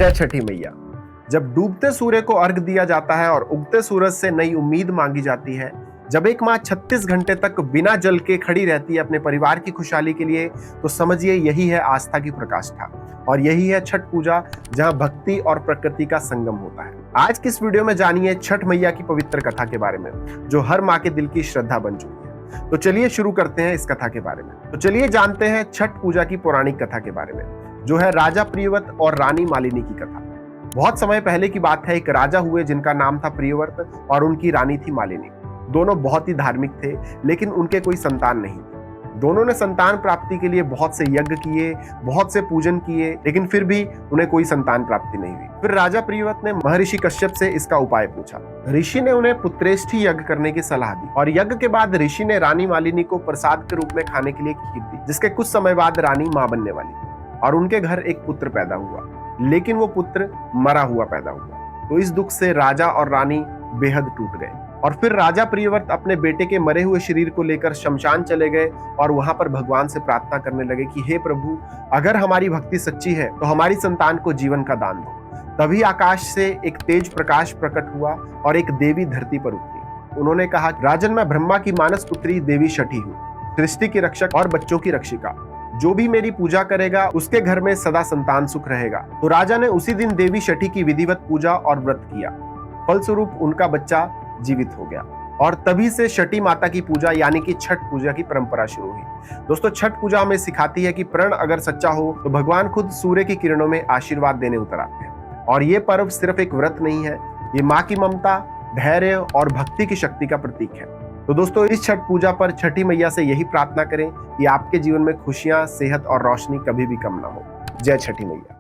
जय छठी मैया। जब डूबते सूर्य को अर्घ दिया जाता है और उगते सूरज से नई उम्मीद मांगी जाती है, जब एक माँ 36 घंटे तक बिना जल के खड़ी रहती है अपने परिवार की खुशहाली के लिए, तो समझिए यही है आस्था की प्रकाष्ठा और यही है छठ पूजा, जहाँ भक्ति और प्रकृति का संगम होता है। आज की इस वीडियो में जानिए छठ मैया की पवित्र कथा के बारे में, जो हर माँ के दिल की श्रद्धा बन चुकी है। तो चलिए शुरू करते हैं इस कथा के बारे में। तो चलिए जानते हैं छठ पूजा की पौराणिक कथा के बारे में, जो है राजा प्रियव्रत और रानी मालिनी की कथा। बहुत समय पहले की बात है, एक राजा हुए जिनका नाम था प्रियव्रत और उनकी रानी थी मालिनी। दोनों बहुत ही धार्मिक थे, लेकिन उनके कोई संतान नहीं थी। दोनों ने संतान प्राप्ति के लिए बहुत से यज्ञ किए, बहुत से पूजन किए, लेकिन फिर भी उन्हें कोई संतान प्राप्ति नहीं हुई। फिर राजा प्रियव्रत ने महर्षि कश्यप से इसका उपाय पूछा। ऋषि ने उन्हें पुत्रेष्ठी यज्ञ करने की सलाह दी और यज्ञ के बाद ऋषि ने रानी मालिनी को प्रसाद के रूप में खाने के लिए खीर दी, जिसके कुछ समय बाद रानी मां बनने वाली थी और उनके घर एक पुत्र पैदा हुआ, लेकिन वो पुत्र मरा हुआ पैदा हुआ। तो इस दुख से राजा और रानी बेहद टूट गए और फिर राजा प्रियव्रत अपने बेटे के मरे हुए शरीर को लेकर शमशान चले गए और वहां पर भगवान से प्रार्थना करने लगे कि हे प्रभु, अगर हमारी भक्ति सच्ची है तो हमारी संतान को जीवन का दान दो। तभी आकाश से एक तेज प्रकाश प्रकट हुआ और एक देवी धरती पर उतरी। उन्होंने कहा, राजन, मैं ब्रह्मा की मानस पुत्री देवी छठी हूँ, सृष्टि की रक्षक और बच्चों की रक्षिका। जो भी मेरी पूजा करेगा उसके घर में सदा संतान सुख रहेगा। तो राजा ने उसी दिन देवी छठी की विधिवत पूजा और व्रत किया। फलस्वरूप उनका बच्चा जीवित हो गया और तभी से छठी माता की पूजा यानी कि छठ पूजा की परंपरा शुरू हुई। दोस्तों, छठ पूजा हमें सिखाती है कि प्रण अगर सच्चा हो तो भगवान खुद सूर्य की किरणों में आशीर्वाद देने उतर आते हैं। और ये पर्व सिर्फ एक व्रत नहीं है, ये माँ की ममता, धैर्य और भक्ति की शक्ति का प्रतीक है। तो दोस्तों, इस छठ पूजा पर छठी मैया से यही प्रार्थना करें कि आपके जीवन में खुशियां, सेहत और रोशनी कभी भी कम ना हो। जय छठी मैया।